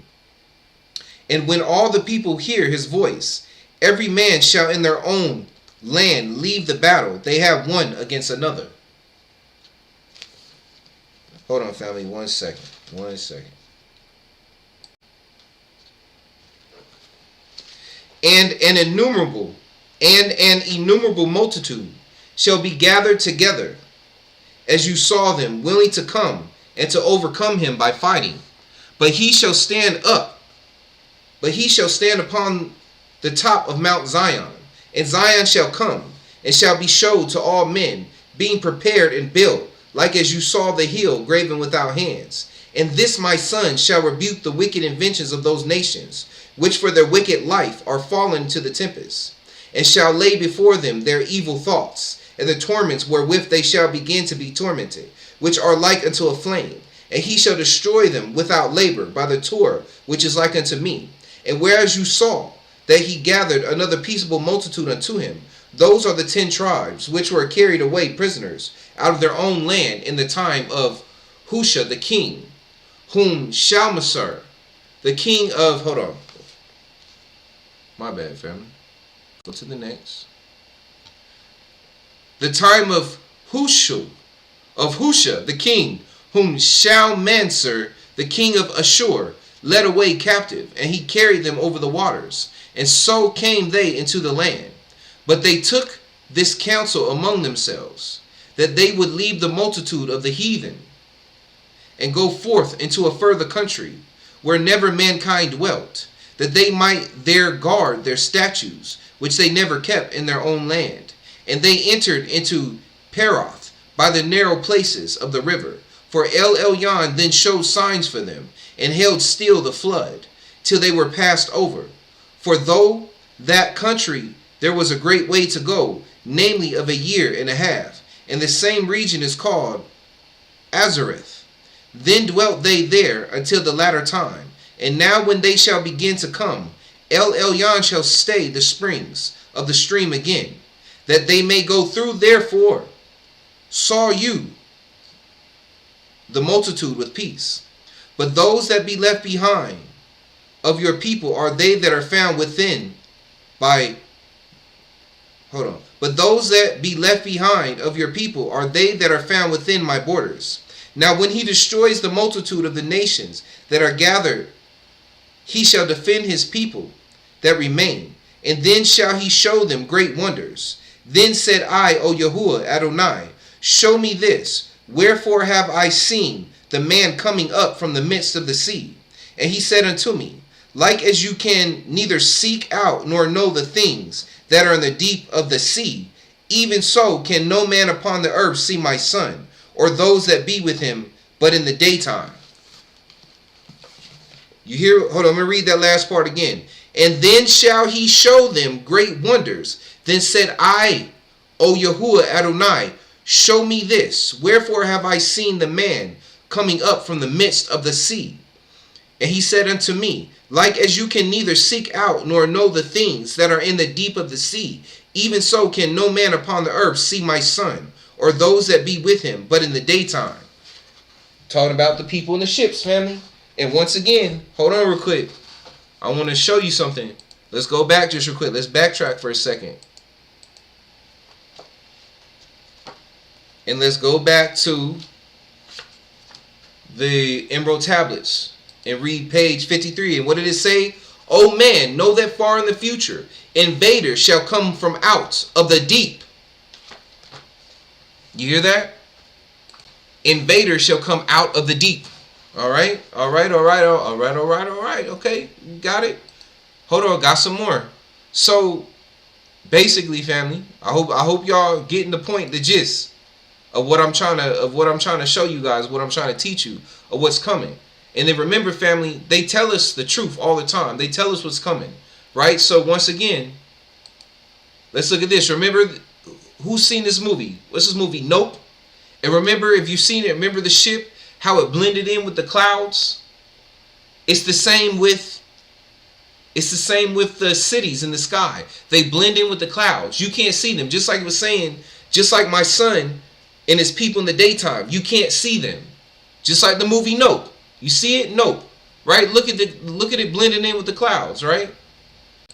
And when all the people hear his voice, every man shall in their own land leave the battle they have one against another. Hold on, family, 1 second. 1 second. And an innumerable multitude shall be gathered together, as you saw them, willing to come and to overcome him by fighting. But he shall stand upon the top of Mount Zion, and Zion shall come, and shall be showed to all men, being prepared and built, like as you saw the hill graven without hands. And this my son shall rebuke the wicked inventions of those nations, which for their wicked life are fallen to the tempest, and shall lay before them their evil thoughts, and the torments wherewith they shall begin to be tormented, which are like unto a flame. And he shall destroy them without labor by the Torah, which is like unto me. And whereas you saw that he gathered another peaceable multitude unto him, those are the 10 tribes which were carried away prisoners out of their own land in the time of Husha the king, whom Shalmaneser, the king of, hold on, my bad, family. Go to the next. The time of Husha the king, whom Shalmaneser, the king of Ashur, led away captive, and he carried them over the waters. And so came they into the land. But they took this counsel among themselves, that they would leave the multitude of the heathen, and go forth into a further country, where never mankind dwelt, that they might there guard their statues, which they never kept in their own land. And they entered into Peroth by the narrow places of the river. For El Elyon then showed signs for them, and held still the flood, till they were passed over. For though that country there was a great way to go, namely of a year and a half, and the same region is called Azareth. Then dwelt they there until the latter time. And now when they shall begin to come, El Elyon shall stay the springs of the stream again, that they may go through. Therefore saw you the multitude with peace. But those that be left behind of your people are they that are found within by, But those that be left behind of your people are they that are found within my borders. Now when he destroys the multitude of the nations that are gathered, he shall defend his people that remain, and then shall he show them great wonders. Then said I, O Yahuwah Adonai, show me this. Wherefore have I seen the man coming up from the midst of the sea? And he said unto me, like as you can neither seek out nor know the things that are in the deep of the sea, even so can no man upon the earth see my son, or those that be with him, but in the daytime. You hear? Hold on, let me read that last part again. And then shall he show them great wonders. Then said I, O Yahuwah Adonai, show me this. Wherefore have I seen the man coming up from the midst of the sea? And he said unto me, like as you can neither seek out nor know the things that are in the deep of the sea, even so can no man upon the earth see my son, or those that be with him, but in the daytime. Talking about the people in the ships, family. And once again, hold on real quick. I want to show you something. Let's go back just real quick. Let's backtrack for a second. And let's go back to the Emerald Tablets and read page 53. And what did it say? O man, know that far in the future, invaders shall come from out of the deep. You hear that? Invaders shall come out of the deep. All right. Okay, got it. Hold on, got some more. So basically, family, I hope y'all getting the point, the gist of what I'm trying to show you guys, what I'm trying to teach you, of what's coming. And then remember, family, they tell us the truth all the time. They tell us what's coming, right? So once again, let's look at this. Remember, who's seen this movie? What's this movie? Nope. And remember, if you've seen it, remember the ship, how it blended in with the clouds? It's the same with the cities in the sky. They blend in with the clouds. You can't see them. Just like it was saying, just like my son and his people in the daytime, you can't see them. Just like the movie Nope. You see it? Nope. Right? Look at it blending in with the clouds, right?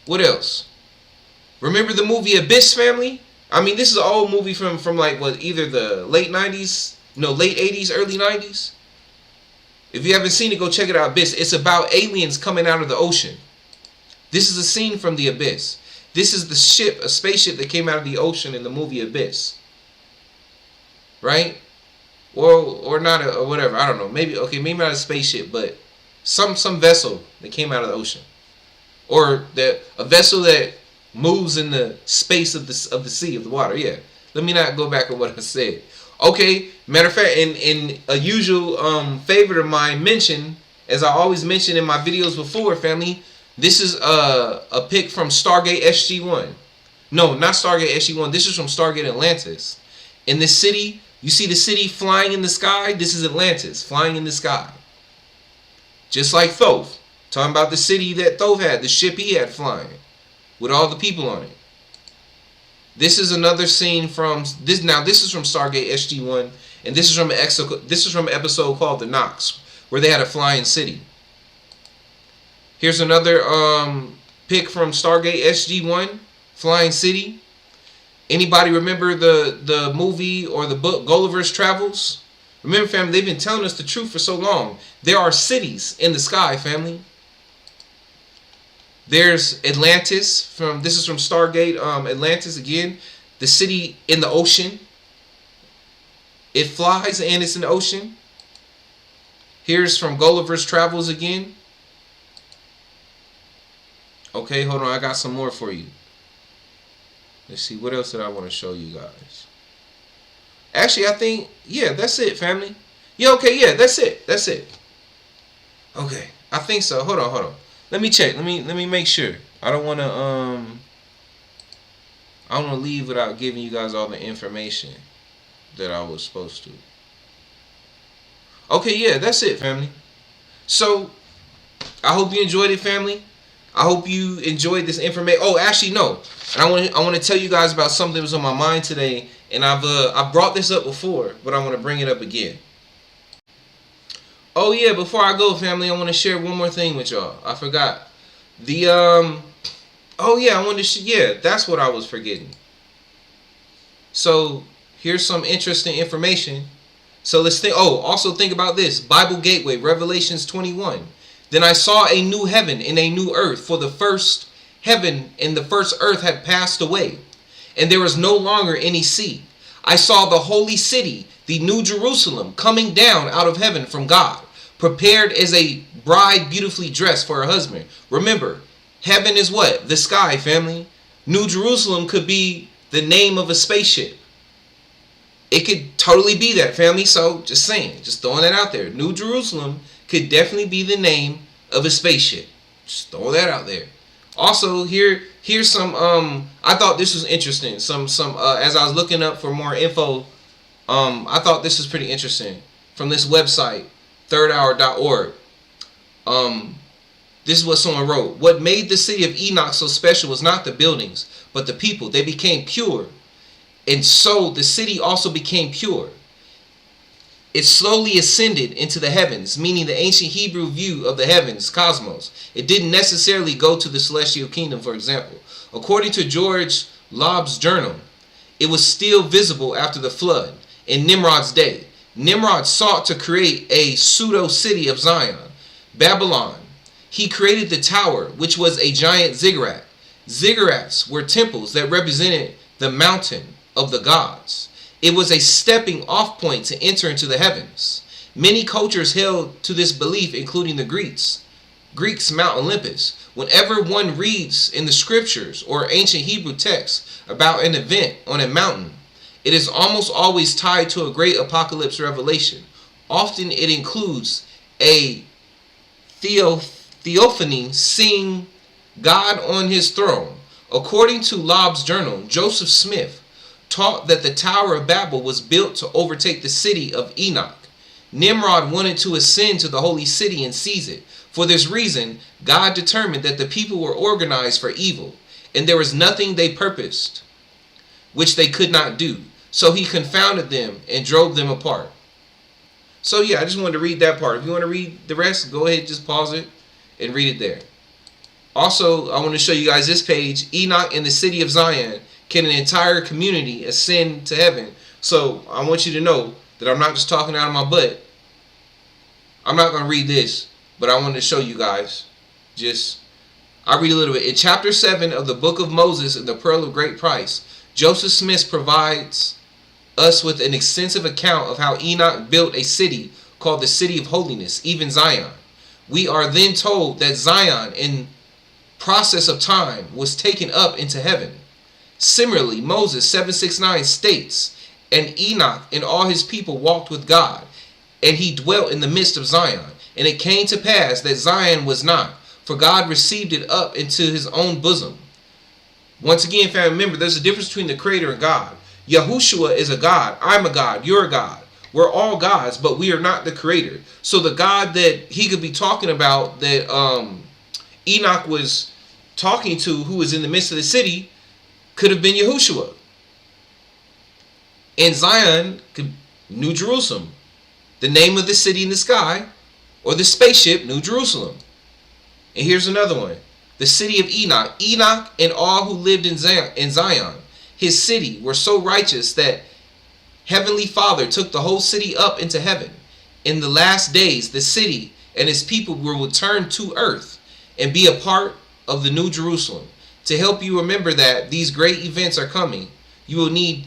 What else? Remember the movie Abyss, family? I mean, this is an old movie from like what, either the late 90s, no, late 80s, early 90s. If you haven't seen it, go check it out. Abyss. It's about aliens coming out of the ocean. This is a scene from the Abyss. This is the ship, a spaceship that came out of the ocean in the movie Abyss. Right? Or not, or whatever. I don't know. Maybe not a spaceship, but some vessel that came out of the ocean, or a vessel that moves in the space of the sea, of the water. Yeah. Let me not go back on what I said. Okay. Matter of fact, in a usual favorite of mine, mention, as I always mention in my videos before, family, this is a pic from Stargate SG-1. No, not Stargate SG-1. This is from Stargate Atlantis. In this city, you see the city flying in the sky? This is Atlantis, flying in the sky. Just like Thoth. Talking about the city that Thoth had, the ship he had flying, with all the people on it. This is another scene from this. Now this is from Stargate SG-1, and this is from an episode called The Nox, where they had a flying city. Here's another pic from Stargate SG-1, flying city. Anybody remember the movie or the book Gulliver's Travels? Remember, family, they've been telling us the truth for so long. There are cities in the sky, family. There's Atlantis. This is from Stargate Atlantis again. The city in the ocean. It flies and it's in the ocean. Here's from Gulliver's Travels again. Okay, hold on. I got some more for you. Let's see. What else did I want to show you guys? Actually, I think, yeah, that's it, family. Yeah, okay, yeah, that's it. That's it. Okay, I think so. Hold on. Let me check. Let me make sure. I don't want to leave without giving you guys all the information that I was supposed to. Okay, yeah, that's it, family. So, I hope you enjoyed it, family. I hope you enjoyed this information. Oh, actually, no. And I want to tell you guys about something that was on my mind today, and I've brought this up before, but I want to bring it up again. Oh yeah, before I go, family, I want to share one more thing with y'all. I forgot. Oh yeah, I wanted to yeah, that's what I was forgetting. So, here's some interesting information. So let's think. Oh, also think about this. Bible Gateway, Revelations 21. Then I saw a new heaven and a new earth, for the first heaven and the first earth had passed away, and there was no longer any sea. I saw the holy city, the new Jerusalem, coming down out of heaven from God, prepared as a bride beautifully dressed for her husband. Remember, heaven is what? The sky, family. New Jerusalem could be the name of a spaceship. It could totally be that, family. So, just saying, just throwing that out there. New Jerusalem could definitely be the name of a spaceship. Just throw that out there. Also, here's some I thought this was interesting. Some as I was looking up for more info, I thought this was pretty interesting from this website, thirdhour.org. This is what someone wrote. What made the city of Enoch so special was not the buildings, but the people. They became pure. And so the city also became pure. It slowly ascended into the heavens, meaning the ancient Hebrew view of the heavens, cosmos. It didn't necessarily go to the celestial kingdom, for example. According to George Loeb's journal, it was still visible after the flood in Nimrod's day. Nimrod sought to create a pseudo-city of Zion, Babylon. He created the tower, which was a giant ziggurat. Ziggurats were temples that represented the mountain of the gods. It was a stepping off point to enter into the heavens. Many cultures held to this belief, including the Greeks. Mount Olympus. Whenever one reads in the scriptures or ancient Hebrew texts about an event on a mountain, it is almost always tied to a great apocalypse revelation. Often it includes a theophany seeing God on his throne. According to Loeb's journal, Joseph Smith taught that the Tower of Babel was built to overtake the city of Enoch. Nimrod wanted to ascend to the holy city and seize it. For this reason, God determined that the people were organized for evil, and there was nothing they purposed which they could not do. So he confounded them and drove them apart. So yeah, I just wanted to read that part. If you want to read the rest, go ahead, just pause it and read it there. Also, I want to show you guys this page. Enoch in the city of Zion. Can an entire community ascend to heaven? So I want you to know that I'm not just talking out of my butt. I'm not going to read this, but I wanted to show you guys. I read a little bit. In chapter 7 of the book of Moses and the Pearl of Great Price, Joseph Smith provides us with an extensive account of how Enoch built a city called the City of Holiness, even Zion. We are then told that Zion, in process of time, was taken up into heaven. Similarly, Moses 7:6-9 states, and Enoch and all his people walked with God, and he dwelt in the midst of Zion. And it came to pass that Zion was not, for God received it up into his own bosom. Once again, family, remember, there's a difference between the Creator and God. Yahushua is a God. I'm a God. You're a God. We're all gods, but we are not the Creator. So the God that he could be talking about, that Enoch was talking to, who was in the midst of the city, could have been Yahushua. And Zion, New Jerusalem, the name of the city in the sky, or the spaceship, New Jerusalem. And here's another one. The city of Enoch. Enoch and all who lived in Zion, his city, were so righteous that Heavenly Father took the whole city up into heaven. In the last days, the city and his people will return to earth and be a part of the New Jerusalem. To help you remember that these great events are coming, you will need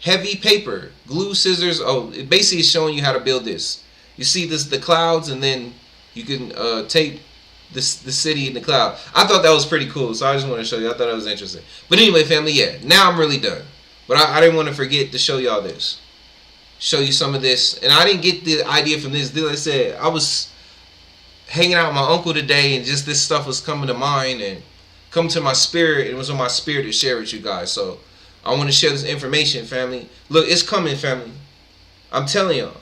heavy paper, glue, scissors. Oh, it basically is showing you how to build this. You see this, the clouds, and then you can tape the city in the cloud. I thought that was pretty cool, so I just want to show you. I thought that was interesting. But anyway, family, yeah, now I'm really done. But I didn't want to forget to show y'all this. Show you some of this. And I didn't get the idea from this. Like I said, I was hanging out with my uncle today, and just this stuff was coming to mind and come to my spirit. And it was on my spirit to share with you guys. So I want to share this information, family. Look, it's coming, family. I'm telling y'all.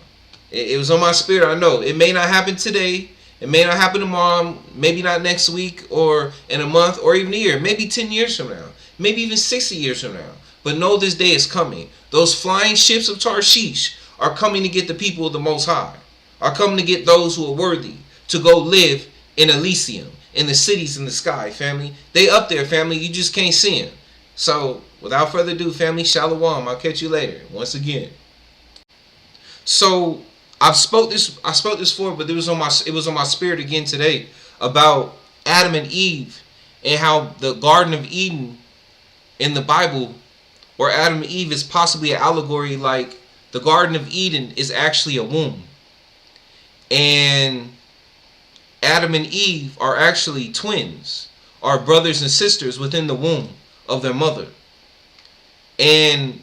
It was on my spirit. I know. It may not happen today. It may not happen tomorrow. Maybe not next week or in a month or even a year. Maybe 10 years from now. Maybe even 60 years from now. But know this day is coming. Those flying ships of Tarshish are coming to get the people of the Most High. Are coming to get those who are worthy to go live in Elysium, in the cities in the sky, family. They up there, family. You just can't see them. So, without further ado, family, shalom. I'll catch you later. Once again. So, I spoke this before, but it was on my spirit again today about Adam and Eve and how the Garden of Eden in the Bible, or Adam and Eve, is possibly an allegory. Like the Garden of Eden is actually a womb, and Adam and Eve are actually twins, are brothers and sisters within the womb of their mother. And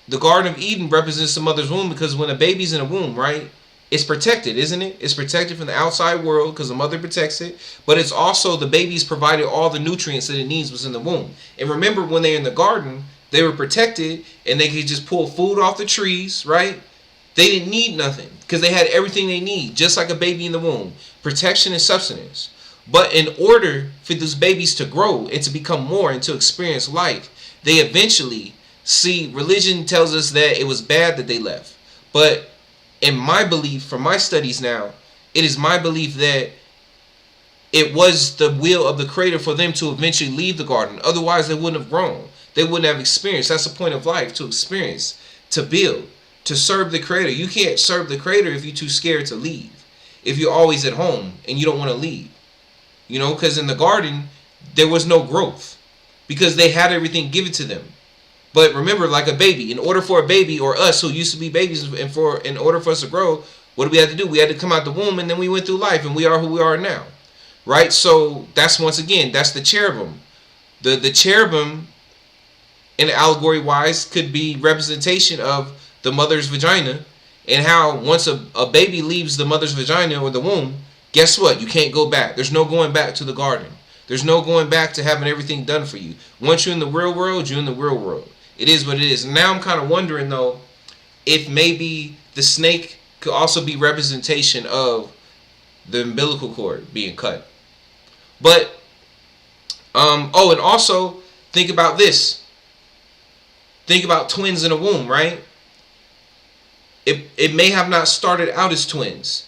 the Garden of Eden represents the mother's womb, because when a baby's in a womb, right, it's protected, isn't it? It's protected from the outside world because the mother protects it. But it's also, the baby's provided all the nutrients that it needs was in the womb. And remember, when they're in the garden, they were protected and they could just pull food off the trees, right? They didn't need nothing because they had everything they need, just like a baby in the womb. Protection and sustenance. But in order for those babies to grow and to become more and to experience life, they eventually, see, religion tells us that it was bad that they left. But in my belief, from my studies now, it is my belief that it was the will of the Creator for them to eventually leave the garden. Otherwise, they wouldn't have grown. They wouldn't have experienced. That's the point of life, to experience, to build, to serve the Creator. You can't serve the Creator if you're too scared to leave. If you're always at home and you don't want to leave. You know, because in the garden, there was no growth because they had everything given to them. But remember, like a baby, in order for a baby, or us who used to be babies, and in order for us to grow, what do we have to do? We had to come out the womb, and then we went through life, and we are who we are now. Right? So that's, once again, that's the cherubim. The cherubim, in allegory wise, could be representation of the mother's vagina, and how once a baby leaves the mother's vagina or the womb, guess what? You can't go back. There's no going back to the garden. There's no going back to having everything done for you. Once you're in the real world, you're in the real world. It is what it is. Now I'm kind of wondering, though, if maybe the snake could also be representation of the umbilical cord being cut. But, and also, think about this. Think about twins in a womb, right? It may have not started out as twins.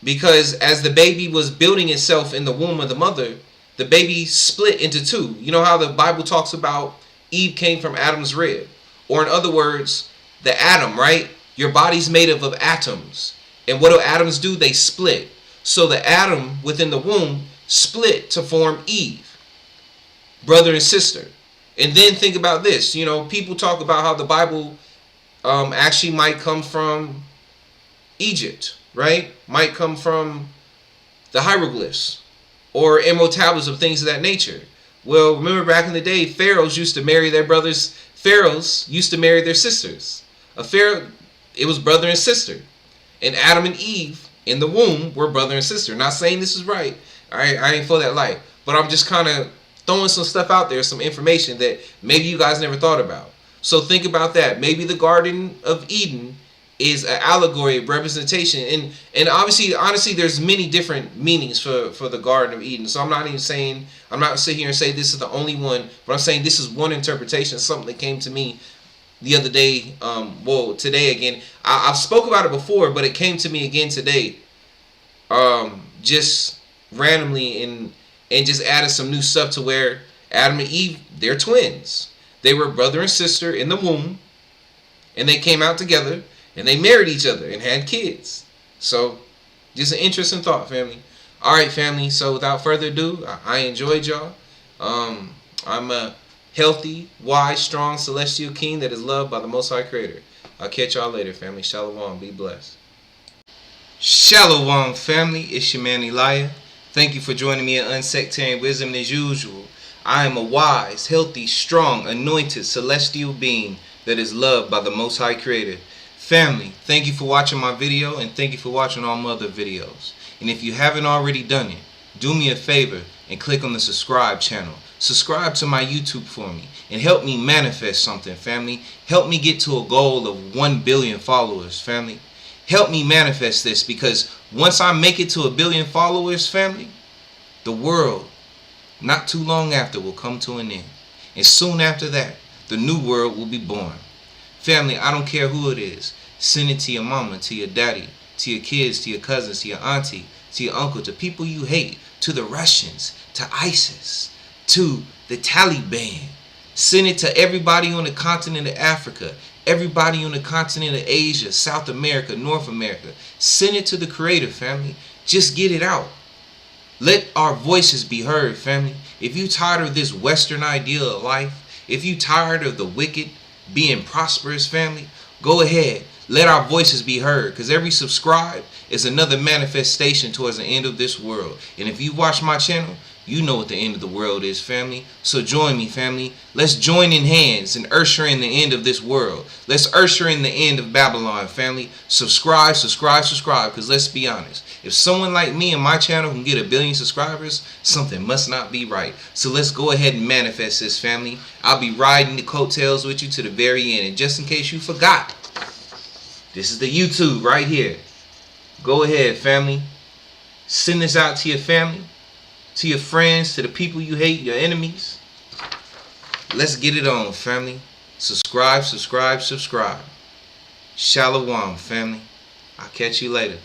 Because as the baby was building itself in the womb of the mother, the baby split into two. You know how the Bible talks about Eve came from Adam's rib? Or in other words, the atom, right? Your body's made up of atoms. And what do atoms do? They split. So the atom within the womb split to form Eve, brother and sister. And then think about this. You know, people talk about how the Bible actually might come from Egypt, right? Might come from the hieroglyphs or emerald tablets of things of that nature. Well, remember back in the day, pharaohs used to marry their brothers. Pharaohs used to marry their sisters. A pharaoh, it was brother and sister. And Adam and Eve in the womb were brother and sister. Not saying this is right. I ain't for that light. But I'm just kind of throwing some stuff out there, some information that maybe you guys never thought about. So think about that. Maybe the Garden of Eden is an allegory, a representation. And obviously, honestly, there's many different meanings for the Garden of Eden. So I'm not sitting here and say this is the only one, but I'm saying this is one interpretation, something that came to me the other day, today again. I've spoke about it before, but it came to me again today, just randomly, and just added some new stuff to where Adam and Eve, they're twins. They were brother and sister in the womb, and they came out together, and they married each other and had kids. So, just an interesting thought, family. All right, family. So, without further ado, I enjoyed y'all. I'm a healthy, wise, strong, celestial king that is loved by the Most High Creator. I'll catch y'all later, family. Shalom. Be blessed. Shalom, family. It's your man Elijah. Thank you for joining me at Unsectarian Wisdom. And as usual, I am a wise, healthy, strong, anointed, celestial being that is loved by the Most High Creator. Family, thank you for watching my video, and thank you for watching all my other videos. And if you haven't already done it, do me a favor and click on the subscribe channel. Subscribe to my YouTube for me and help me manifest something, family. Help me get to a goal of 1 billion followers, family. Help me manifest this, because once I make it to 1 billion followers, family, the world, not too long after, will come to an end. And soon after that, the new world will be born. Family, I don't care who it is. Send it to your mama, to your daddy, to your kids, to your cousins, to your auntie, to your uncle, to people you hate, to the Russians, to ISIS, to the Taliban. Send it to everybody on the continent of Africa, everybody on the continent of Asia, South America, North America. Send it to the Creator, family. Just get it out. Let our voices be heard, family. If you tired of this Western ideal of life, if you tired of the wicked being prosperous, family, go ahead. Let our voices be heard, because every subscribe is another manifestation towards the end of this world. And if you watch my channel, you know what the end of the world is, family. So join me, family. Let's join in hands and usher in the end of this world. Let's usher in the end of Babylon, family. Subscribe, subscribe, subscribe, because let's be honest. If someone like me and my channel can get 1 billion subscribers, something must not be right. So let's go ahead and manifest this, family. I'll be riding the coattails with you to the very end. And just in case you forgot, this is the YouTube right here. Go ahead, family. Send this out to your family, to your friends, to the people you hate, your enemies. Let's get it on, family. Subscribe, subscribe, subscribe. Shalom, family. I'll catch you later.